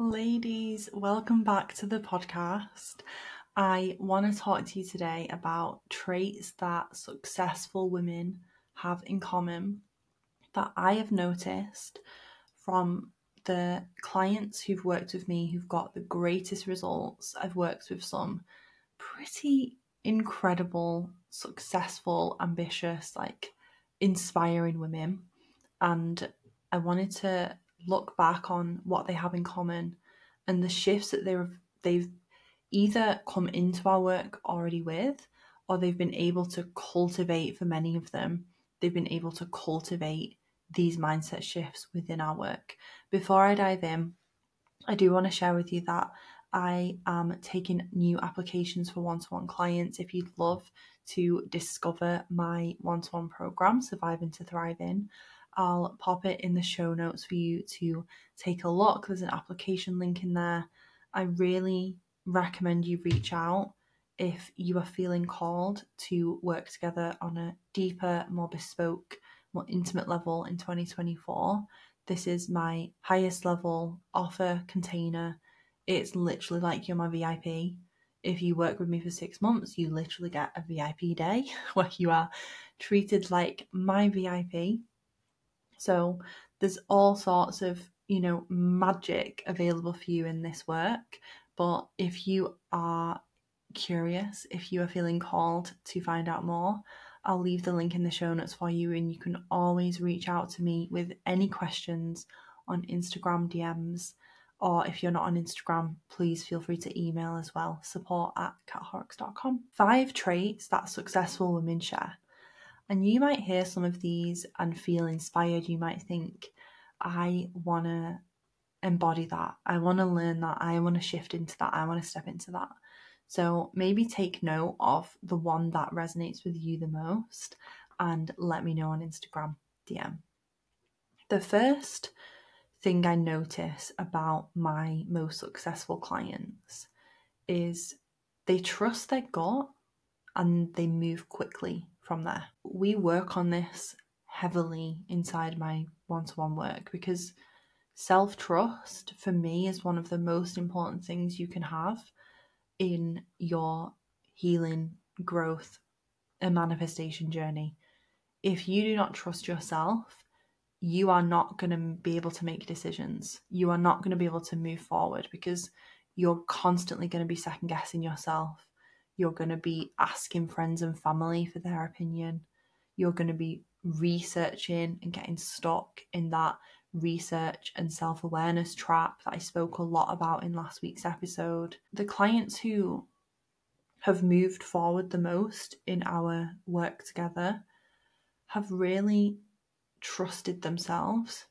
Ladies, welcome back to the podcast. I want to talk to you today about traits that successful women have in common that I have noticed from the clients who've worked with me who've got the greatest results. I've worked with some pretty incredible, successful, ambitious, inspiring women, and I wanted to look back on what they have in common and the shifts that they've either come into our work already with, or they've been able to cultivate. For many of them, they've been able to cultivate these mindset shifts within our work. Before I dive in, I do want to share with you that I am taking new applications for one-to-one clients. If you'd love to discover my one-to-one program, Surviving to Thriving, I'll pop it in the show notes for you to take a look. There's an application link in there. I really recommend you reach out if you are feeling called to work together on a deeper, more bespoke, more intimate level in 2024. This is my highest level offer container. It's literally like you're my VIP. If you work with me for 6 months, you literally get a VIP day where you are treated like my VIP. So there's all sorts of, magic available for you in this work. But if you are curious, if you are feeling called to find out more, I'll leave the link in the show notes for you, and you can always reach out to me with any questions on Instagram DMs, or if you're not on Instagram, please feel free to email as well, support@horrocks.com. 5 traits that successful women share. And you might hear some of these and feel inspired. You might think, I want to embody that. I want to learn that. I want to shift into that. I want to step into that. So maybe take note of the one that resonates with you the most and let me know on Instagram DM. The first thing I notice about my most successful clients is they trust their gut and they move quickly from there. We work on this heavily inside my one-to-one work because self-trust for me is one of the most important things you can have in your healing, growth, and manifestation journey. If you do not trust yourself, you are not going to be able to make decisions. You are not going to be able to move forward because you're constantly going to be second guessing yourself. You're going to be asking friends and family for their opinion. You're going to be researching and getting stuck in that research and self-awareness trap that I spoke a lot about in last week's episode. The clients who have moved forward the most in our work together have really trusted themselves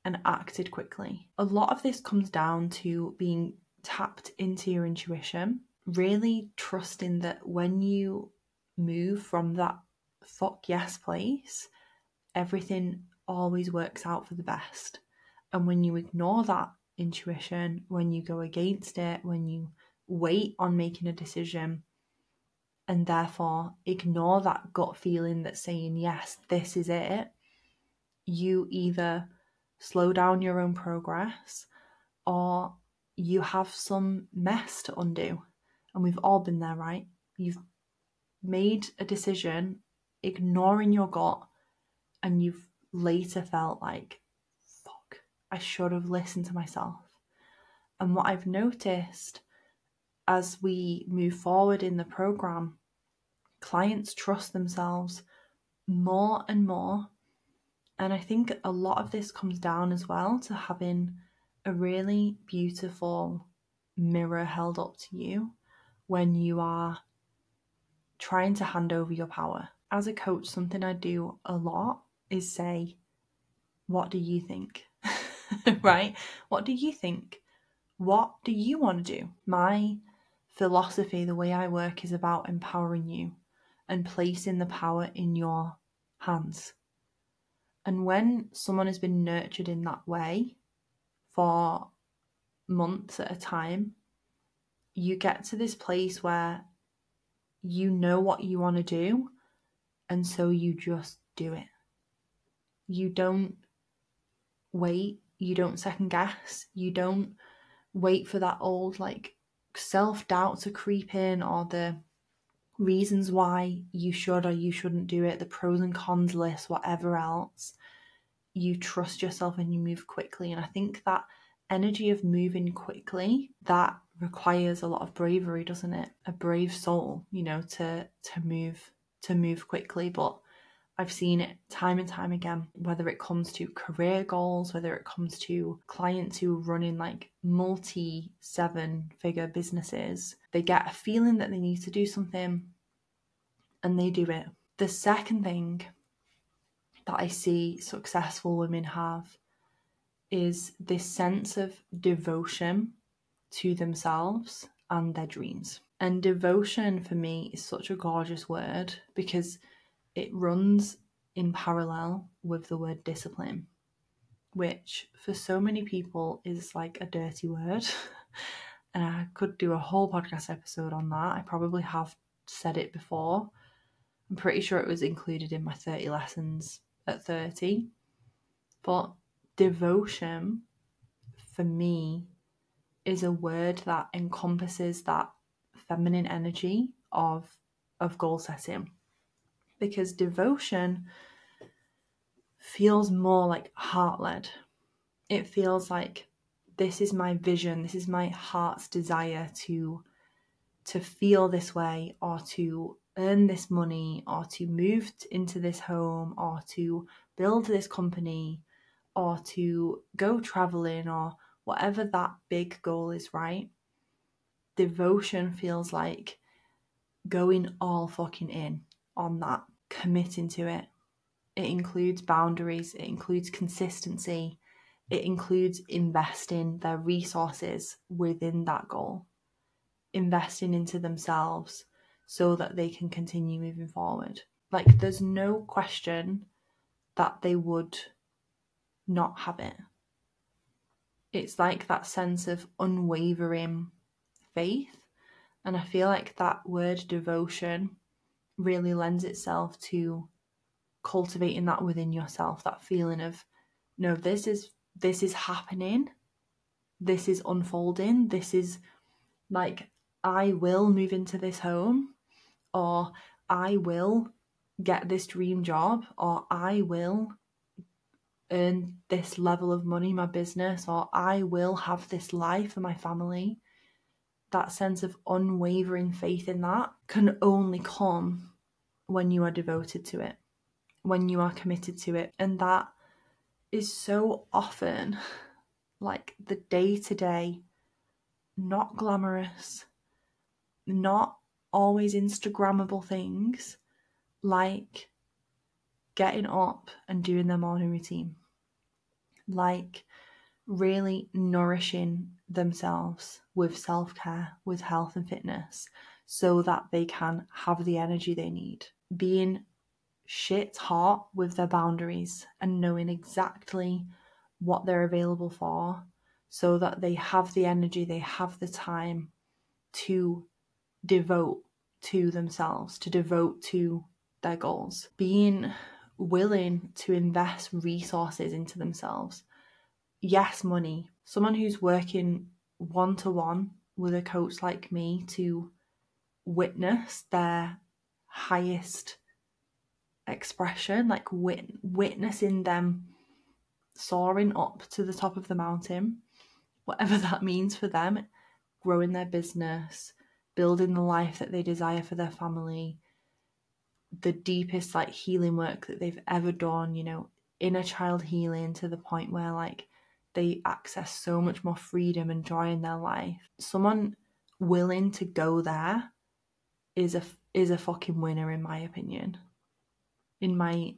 and acted quickly. A lot of this comes down to being tapped into your intuition, really trusting that when you move from that fuck yes place, everything always works out for the best. And when you ignore that intuition, when you go against it, when you wait on making a decision and therefore ignore that gut feeling that's saying, yes, this is it, you either slow down your own progress or you have some mess to undo. And we've all been there, right? You've made a decision ignoring your gut and you've later felt like, fuck, I should have listened to myself. And what I've noticed as we move forward in the program, clients trust themselves more and more. And I think a lot of this comes down as well to having a really beautiful mirror held up to you when you are trying to hand over your power. As a coach, something I do a lot is say, what do you think? Right? What do you think? What do you want to do? My philosophy, the way I work, is about empowering you and placing the power in your hands. And when someone has been nurtured in that way for months at a time, you get to this place where you know what you want to do, and so you just do it. You don't wait, you don't second guess, you don't wait for that old like self-doubt to creep in, or the reasons why you should or you shouldn't do it, the pros and cons list, whatever else. You trust yourself and you move quickly. And I think that energy of moving quickly, that requires a lot of bravery, doesn't it? A brave soul, you know, to move quickly. But I've seen it time and time again, whether it comes to career goals, whether it comes to clients who are running like multi-7-figure businesses. They get a feeling that they need to do something and they do it. The second thing that I see successful women have is this sense of devotion to themselves and their dreams. And devotion for me is such a gorgeous word because it runs in parallel with the word discipline, which for so many people is like a dirty word. And I could do a whole podcast episode on that. I probably have said it before. I'm pretty sure it was included in my 30 lessons at 30. But devotion for me is a word that encompasses that feminine energy of goal setting. Because devotion feels more like heart-led. It feels like this is my vision, this is my heart's desire to feel this way, or to earn this money, or to move into this home, or to build this company, or to go traveling, or whatever that big goal is, right? Devotion feels like going all fucking in on that, committing to it. It includes boundaries, it includes consistency, it includes investing their resources within that goal, investing into themselves so that they can continue moving forward. Like, there's no question that they would not have it. It's like that sense of unwavering faith. And I feel like that word devotion really lends itself to cultivating that within yourself, that feeling of, no, this is happening, this is unfolding, this is like, I will move into this home, or I will get this dream job, or I will earn this level of money in my business, or I will have this life for my family. That sense of unwavering faith in that can only come when you are devoted to it, when you are committed to it. And that is so often like the day-to-day, not glamorous, not always Instagrammable things, like getting up and doing their morning routine, like really nourishing themselves with self-care, with health and fitness, so that they can have the energy they need, being shit hot with their boundaries and knowing exactly what they're available for, so that they have the energy, they have the time to devote to themselves, to devote to their goals, being willing to invest resources into themselves. Yes, money. Someone who's working one-to-one with a coach like me to witness their highest expression, like witnessing them soaring up to the top of the mountain, whatever that means for them, growing their business, building the life that they desire for their family, the deepest like healing work that they've ever done, you know, inner child healing to the point where like they access so much more freedom and joy in their life. Someone willing to go there is a fucking winner, in my opinion. In my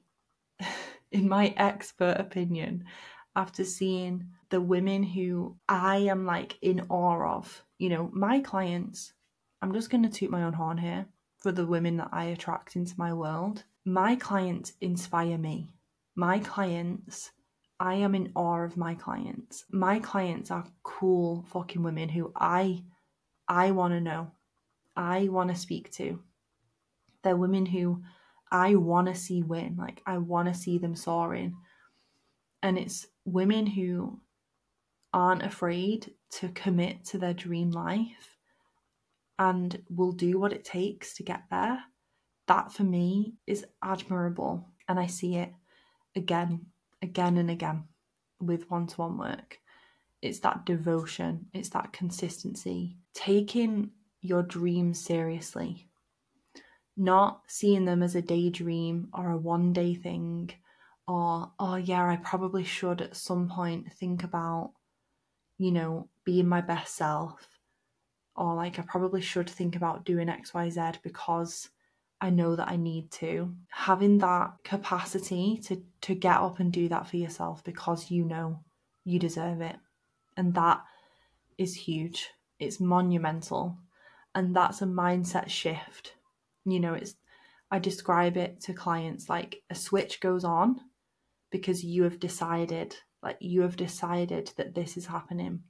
expert opinion, after seeing the women who I am like in awe of, you know, my clients, I'm just going to toot my own horn here for the women that I attract into my world. My clients inspire me. My clients, I am in awe of my clients. My clients are cool fucking women who I want to know, I want to speak to. They're women who I want to see win. Like, I want to see them soaring. And it's women who aren't afraid to commit to their dream life and will do what it takes to get there, that for me is admirable. And I see it again and again with one-to-one work. It's that devotion, it's that consistency, taking your dreams seriously, not seeing them as a daydream or a one-day thing, or, oh yeah, I probably should at some point think about, being my best self, or like I probably should think about doing XYZ because I know that I need to. Having that capacity to get up and do that for yourself because you know you deserve it. And that is huge. It's monumental. And that's a mindset shift. I describe it to clients like a switch goes on because you have decided that this is happening.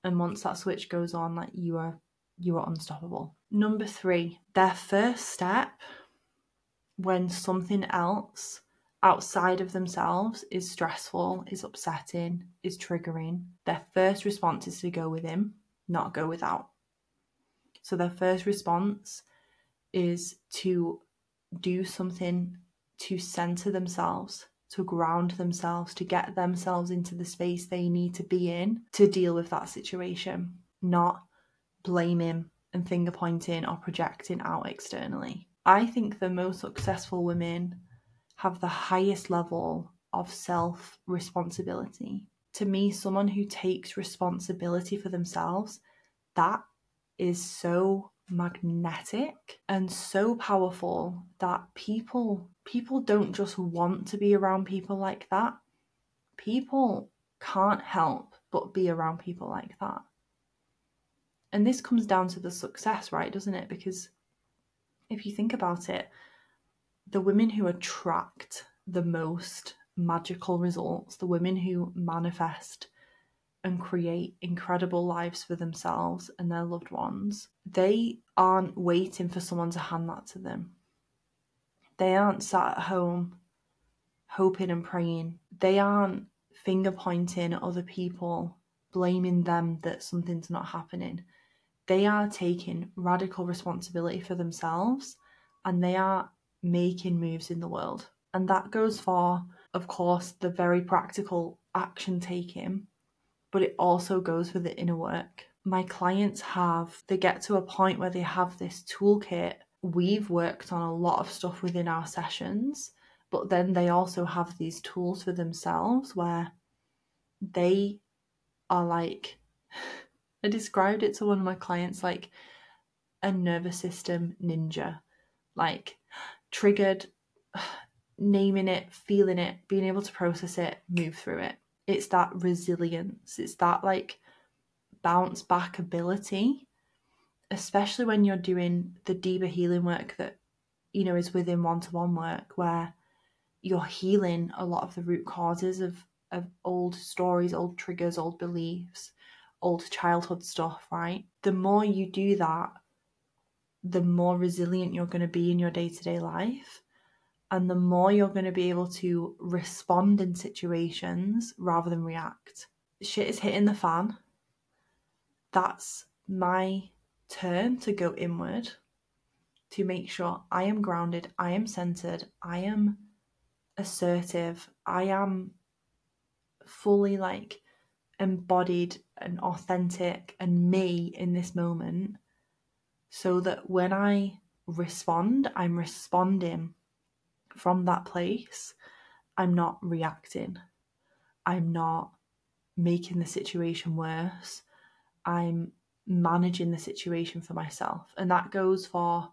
And once that switch goes on, you are unstoppable. Number 3, their first step when something else outside of themselves is stressful, is upsetting, is triggering, their first response is to go within, not go without. So their first response is to do something to center themselves, to ground themselves, to get themselves into the space they need to be in to deal with that situation, not blaming and finger pointing or projecting out externally. I think the most successful women have the highest level of self-responsibility. To me, someone who takes responsibility for themselves, that is so magnetic and so powerful that people don't just want to be around people like that. People can't help but be around people like that. And this comes down to the success, right, doesn't it? Because if you think about it, the women who attract the most magical results, the women who manifest and create incredible lives for themselves and their loved ones, they aren't waiting for someone to hand that to them. They aren't sat at home hoping and praying. They aren't finger pointing at other people, blaming them that something's not happening. They are taking radical responsibility for themselves and they are making moves in the world. And that goes for, of course, the very practical action taking, but it also goes for the inner work. My clients they get to a point where they have this toolkit. We've worked on a lot of stuff within our sessions, but then they also have these tools for themselves where they are like, I described it to one of my clients like a nervous system ninja, like triggered, naming it, feeling it, being able to process it, move through it. It's that resilience. It's that like bounce back ability, especially when you're doing the deeper healing work that, is within one-to-one work where you're healing a lot of the root causes of old stories, old triggers, old beliefs, old childhood stuff, right? The more you do that, the more resilient you're going to be in your day-to-day life. And the more you're going to be able to respond in situations rather than react. Shit is hitting the fan. That's my turn to go inward, to make sure I am grounded, I am centered, I am assertive, I am fully like embodied and authentic and me in this moment, so that when I respond, I'm responding from that place. I'm not reacting. I'm not making the situation worse. I'm managing the situation for myself. And that goes for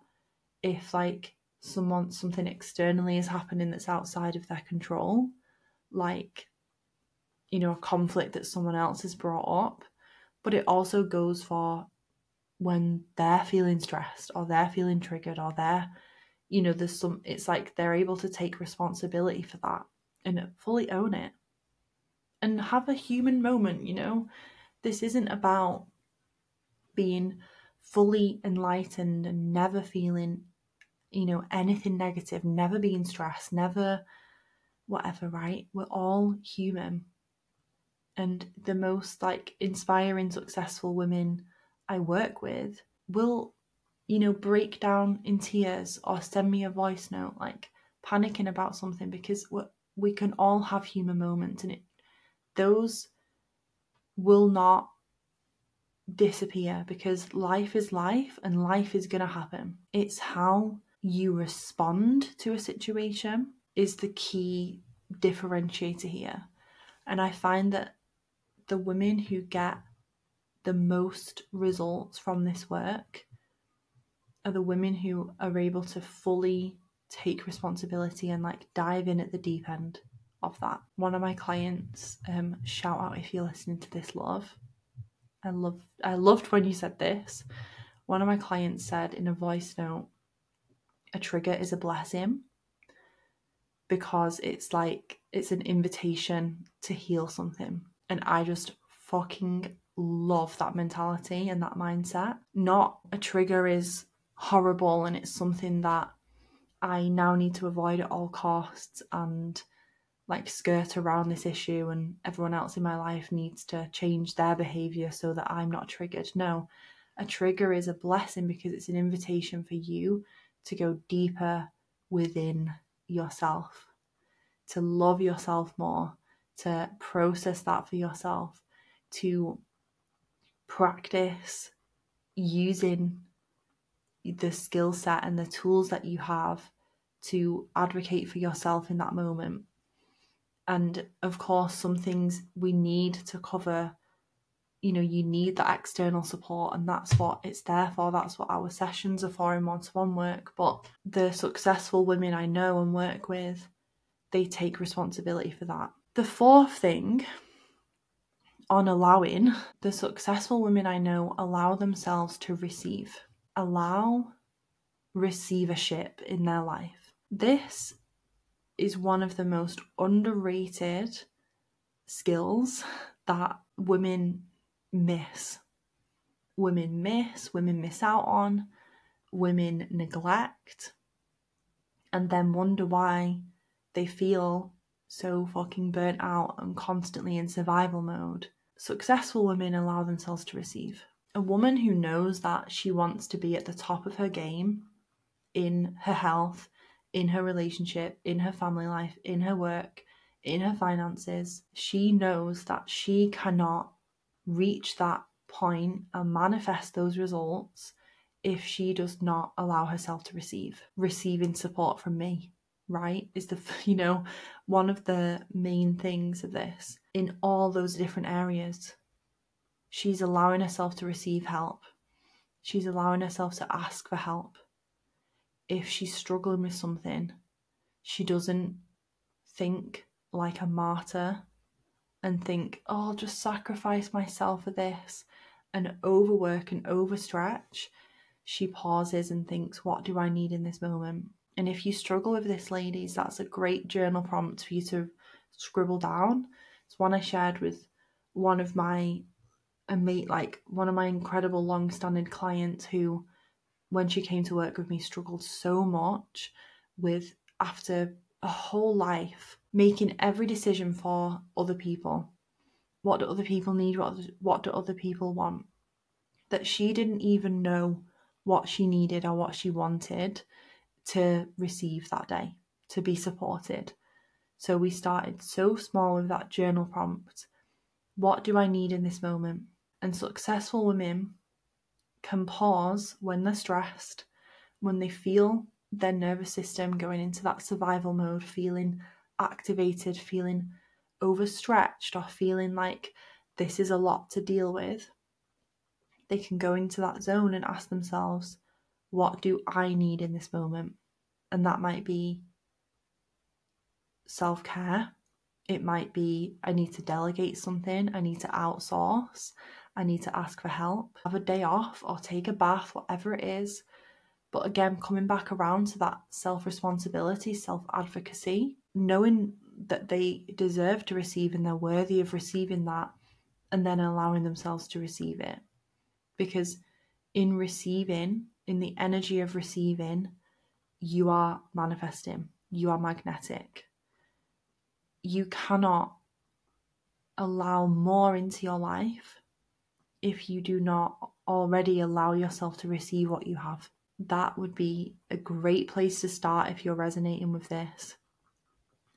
if like something externally is happening that's outside of their control, like, a conflict that someone else has brought up. But it also goes for when they're feeling stressed or they're feeling triggered or they're, it's like they're able to take responsibility for that and fully own it and have a human moment. This isn't about being fully enlightened and never feeling, anything negative, never being stressed, never whatever, right? We're all human. And the most like inspiring, successful women I work with will, break down in tears or send me a voice note, like panicking about something, because we can all have human moments, and those will not disappear, because life is life and life is going to happen. It's how you respond to a situation is the key differentiator here. And I find that the women who get the most results from this work are the women who are able to fully take responsibility and like dive in at the deep end of that. One of my clients, shout out if you're listening to this, love. I loved when you said this. One of my clients said in a voice note, a trigger is a blessing, because it's like it's an invitation to heal something. And I just fucking love that mentality and that mindset. Not a trigger is horrible and it's something that I now need to avoid at all costs and like skirt around this issue, and everyone else in my life needs to change their behavior so that I'm not triggered. No, a trigger is a blessing, because it's an invitation for you to go deeper within yourself, to love yourself more, to process that for yourself, to practice using the skill set and the tools that you have to advocate for yourself in that moment. And of course, some things we need to cover, you need that external support, and that's what it's there for. That's what our sessions are for in one-to-one work. But the successful women I know and work with, they take responsibility for that. The fourth thing on allowing, the successful women I know allow themselves to allow receivership in their life. This is one of the most underrated skills that women miss. Women miss out on, women neglect, and then wonder why they feel so fucking burnt out and constantly in survival mode. Successful women allow themselves to receive. A woman who knows that she wants to be at the top of her game in her health, in her relationship, in her family life, in her work, in her finances, she knows that she cannot reach that point and manifest those results if she does not allow herself to receiving support from me, right? Is one of the main things of this in all those different areas. She's allowing herself to receive help. She's allowing herself to ask for help. If she's struggling with something, she doesn't think like a martyr and think, oh, I'll just sacrifice myself for this and overwork and overstretch. She pauses and thinks, what do I need in this moment? And if you struggle with this, ladies, that's a great journal prompt for you to scribble down. It's one I shared with one of my incredible long-standing clients who, when she came to work with me, struggled so much with, after a whole life, making every decision for other people. What do other people need? What do other people want? That she didn't even know what she needed or what she wanted to receive that day, to be supported. So we started so small with that journal prompt. What do I need in this moment? And successful women can pause when they're stressed, when they feel their nervous system going into that survival mode, feeling activated, feeling overstretched, or feeling like this is a lot to deal with. They can go into that zone and ask themselves, what do I need in this moment? And that might be self-care. It might be, I need to delegate something, I need to outsource, I need to ask for help, have a day off or take a bath, whatever it is. But again, coming back around to that self-responsibility, self-advocacy, knowing that they deserve to receive and they're worthy of receiving that, and then allowing themselves to receive it. Because in receiving, in the energy of receiving, you are manifesting, you are magnetic. You cannot allow more into your life if you do not already allow yourself to receive what you have. That would be a great place to start if you're resonating with this.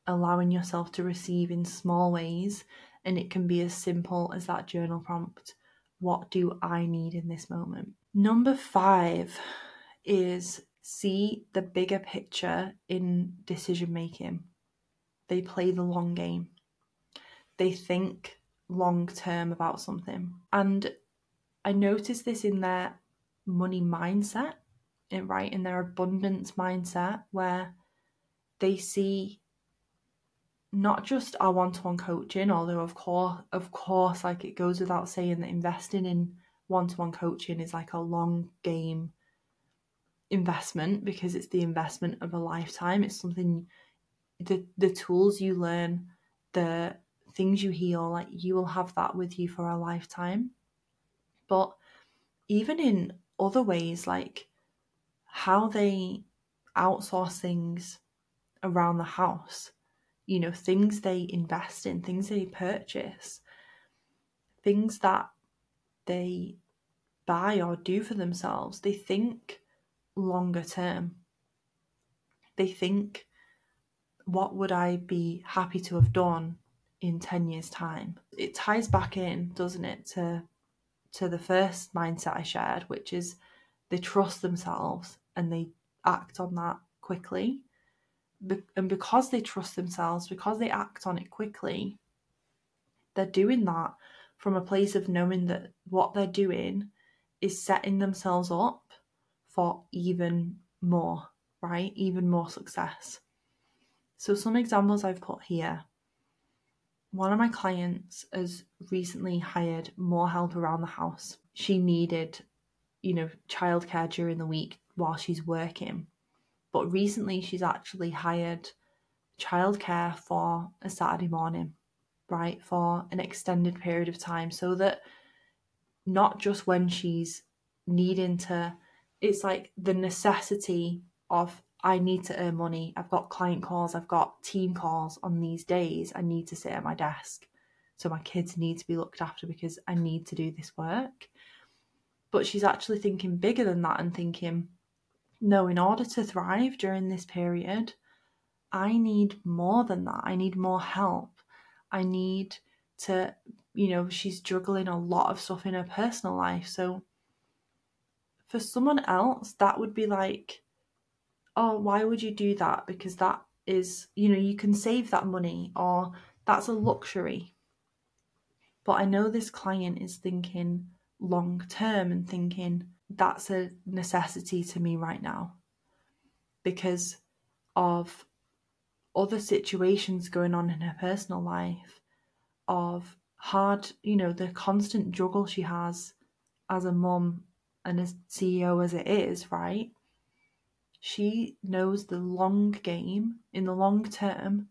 Allowing yourself to receive in small ways, and it can be as simple as that journal prompt. What do I need in this moment? Number 5 is see the bigger picture in decision making. They play the long game. They think long term about something. And I noticed this in their money mindset, right? In their abundance mindset, where they see not just our one-to-one coaching, although of course, like it goes without saying that investing in one-to-one coaching is like a long game investment, because it's the investment of a lifetime. It's something, the tools you learn, the things you heal, like you will have that with you for a lifetime. But even in other ways, like how they outsource things around the house, things they invest in, things they purchase, things that they buy or do for themselves, they think longer term. They think, what would I be happy to have done in 10 years' time? It ties back in, doesn't it, to the first mindset I shared, which is they trust themselves and they act on that quickly. And because they trust themselves, because they act on it quickly, they're doing that from a place of knowing that what they're doing is setting themselves up for even more, right? Even more success. So some examples I've put here. One of my clients has recently hired more help around the house. She needed, childcare during the week while she's working. But recently she's actually hired childcare for a Saturday morning, right? For an extended period of time, so that not just when she's needing to, it's like the necessity of, I need to earn money. I've got client calls, I've got team calls on these days. I need to sit at my desk. So my kids need to be looked after because I need to do this work. But she's actually thinking bigger than that and thinking, no, in order to thrive during this period, I need more than that. I need more help. I need to, she's juggling a lot of stuff in her personal life. So for someone else, that would be like, oh, why would you do that? Because that is, you can save that money, or that's a luxury. But I know this client is thinking long term and thinking, that's a necessity to me right now because of other situations going on in her personal life, of hard, the constant juggle she has as a mum and a CEO as it is, right? She knows the long game. In the long term,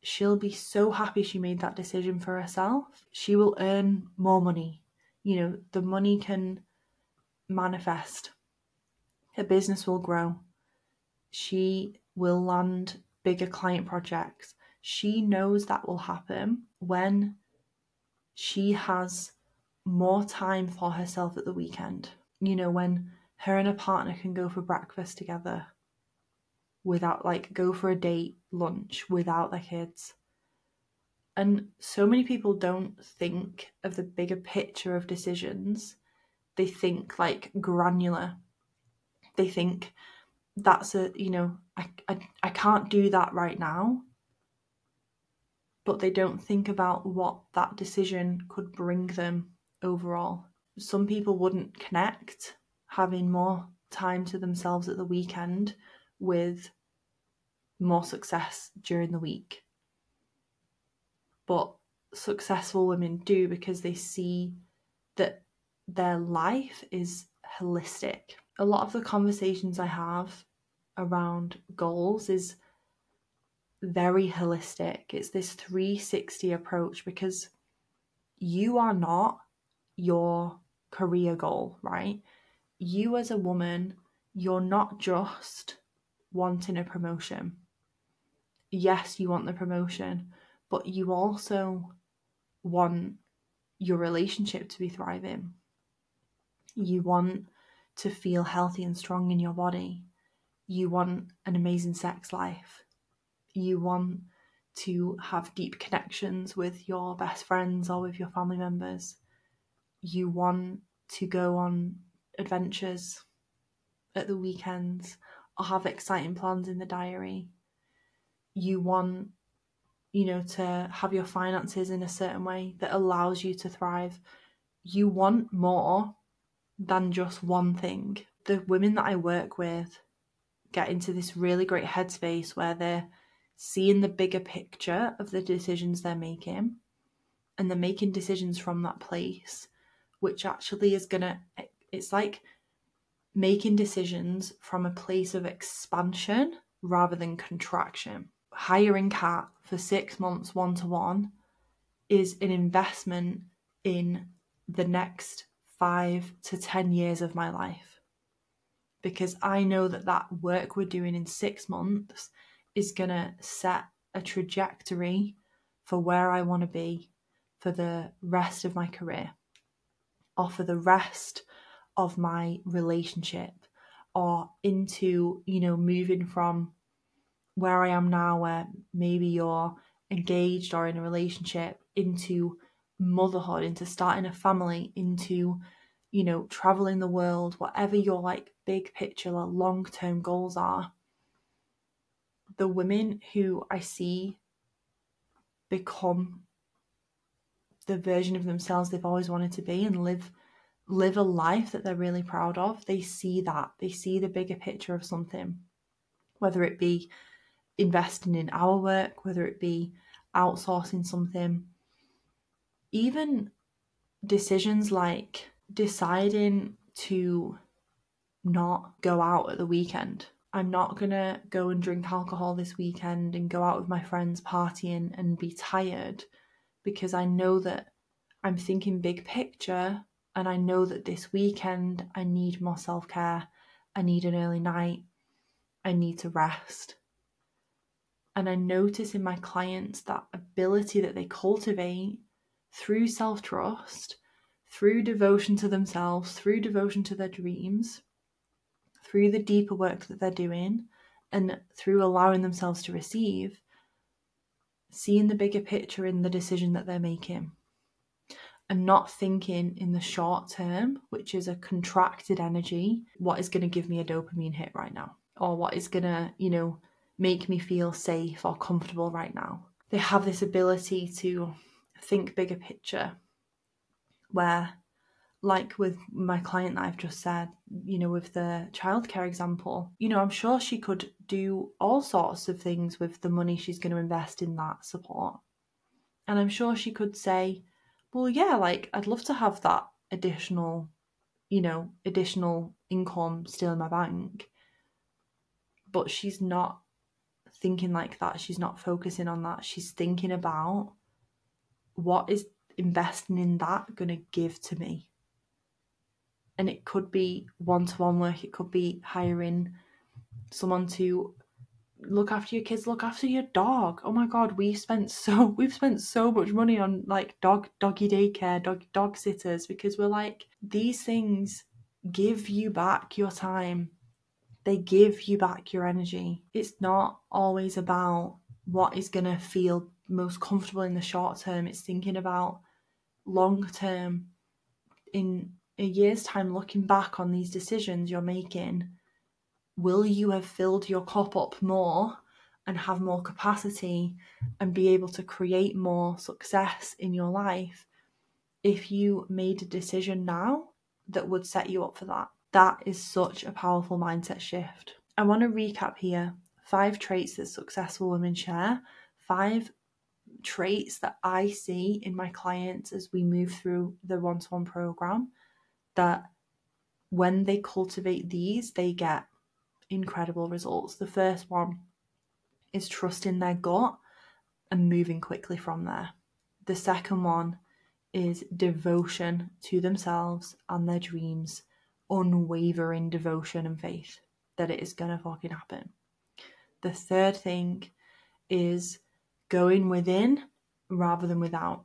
she'll be so happy she made that decision for herself. She will earn more money. The money can manifest. Her business will grow. She will land bigger client projects. She knows that will happen when she has more time for herself at the weekend. When her and her partner can go for breakfast together without, go for a date lunch without their kids. And so many people don't think of the bigger picture of decisions. They think granular. They think that's I can't do that right now. But they don't think about what that decision could bring them overall. Some people wouldn't connect having more time to themselves at the weekend with more success during the week. But successful women do, because they see that their life is holistic. A lot of the conversations I have around goals is very holistic. It's this 360 approach, because you are not your career goal, right? You as a woman, you're not just wanting a promotion. Yes, you want the promotion, but you also want your relationship to be thriving. You want to feel healthy and strong in your body. You want an amazing sex life. You want to have deep connections with your best friends or with your family members. You want to go on adventures at the weekends or have exciting plans in the diary. You want, to have your finances in a certain way that allows you to thrive. You want more than just one thing. The women that I work with get into this really great headspace where they're seeing the bigger picture of the decisions they're making, and they're making decisions from that place, which actually is it's like making decisions from a place of expansion rather than contraction. Hiring Kat for 6 months one-to-one is an investment in the next 5 to 10 years of my life, because I know that work we're doing in 6 months is going to set a trajectory for where I want to be for the rest of my career, or for the rest of my relationship, or into, moving from where I am now, where maybe you're engaged or in a relationship, into motherhood, into starting a family, into, traveling the world, whatever your big picture or long-term goals are. The women who I see become the version of themselves they've always wanted to be and live a life that they're really proud of, they see the bigger picture of something, whether it be investing in our work, whether it be outsourcing something, even decisions like deciding to not go out at the weekend. I'm not gonna go and drink alcohol this weekend and go out with my friends partying and be tired, because I know that I'm thinking big picture, and I know that this weekend I need more self-care, I need an early night, I need to rest. And I notice in my clients that ability that they cultivate through self-trust, through devotion to themselves, through devotion to their dreams, through the deeper work that they're doing, and through allowing themselves to receive, seeing the bigger picture in the decision that they're making, and not thinking in the short term, which is a contracted energy, what is going to give me a dopamine hit right now, or what is going to, make me feel safe or comfortable right now. They have this ability to think bigger picture, where, like with my client that I've just said, with the childcare example, I'm sure she could do all sorts of things with the money she's going to invest in that support. And I'm sure she could say, well, yeah, I'd love to have that additional income still in my bank. But she's not thinking like that. She's not focusing on that. She's thinking about, what is investing in that going to give to me? And it could be one-to-one work. It could be hiring someone to look after your kids, look after your dog. Oh my God, we've spent so much money on doggy daycare, dog sitters, because we're like, these things give you back your time. They give you back your energy. It's not always about what is going to feel most comfortable in the short term. It's thinking about long term. In a year's time, looking back on these decisions you're making, will you have filled your cup up more and have more capacity and be able to create more success in your life if you made a decision now that would set you up for that? That is such a powerful mindset shift. I want to recap here 5 traits that successful women share, 5 traits that I see in my clients as we move through the one-to-one program, that when they cultivate these, they get incredible results. The first one is trusting their gut and moving quickly from there. The second one is devotion to themselves and their dreams, unwavering devotion and faith that it is gonna fucking happen. The third thing is going within rather than without.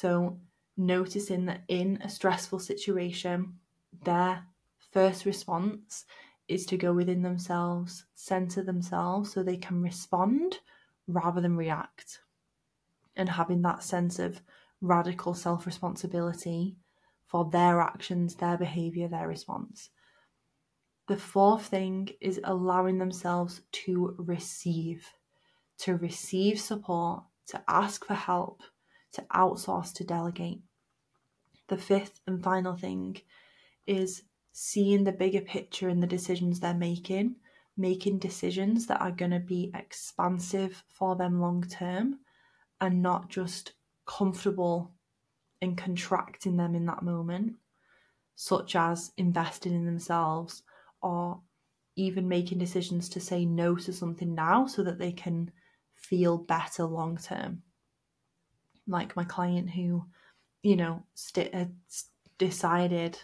So noticing that in a stressful situation, their first response is to go within themselves, center themselves so they can respond rather than react. And having that sense of radical self-responsibility for their actions, their behavior, their response. The fourth thing is allowing themselves to receive support, to ask for help, to outsource, to delegate. The fifth and final thing is seeing the bigger picture in the decisions they're making decisions that are going to be expansive for them long term and not just comfortable and contracting them in that moment, such as investing in themselves or even making decisions to say no to something now so that they can feel better long term. Like my client who, decided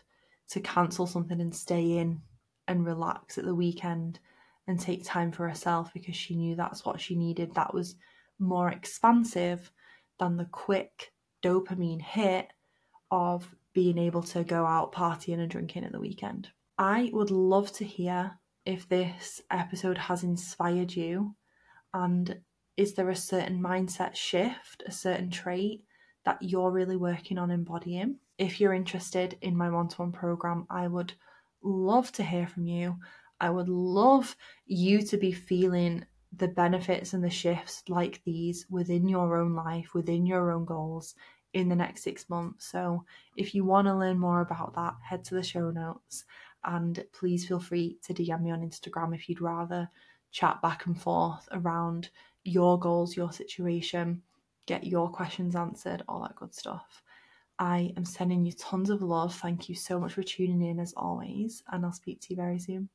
to cancel something and stay in and relax at the weekend and take time for herself because she knew that's what she needed. That was more expansive than the quick dopamine hit of being able to go out partying and drinking at the weekend. I would love to hear if this episode has inspired you, and is there a certain mindset shift, a certain trait that you're really working on embodying? If you're interested in my one-to-one program, I would love to hear from you. I would love you to be feeling the benefits and the shifts like these within your own life, within your own goals in the next 6 months. So if you want to learn more about that, head to the show notes and please feel free to DM me on Instagram if you'd rather chat back and forth around your goals, your situation, get your questions answered, all that good stuff. I am sending you tons of love. Thank you so much for tuning in as always, and I'll speak to you very soon.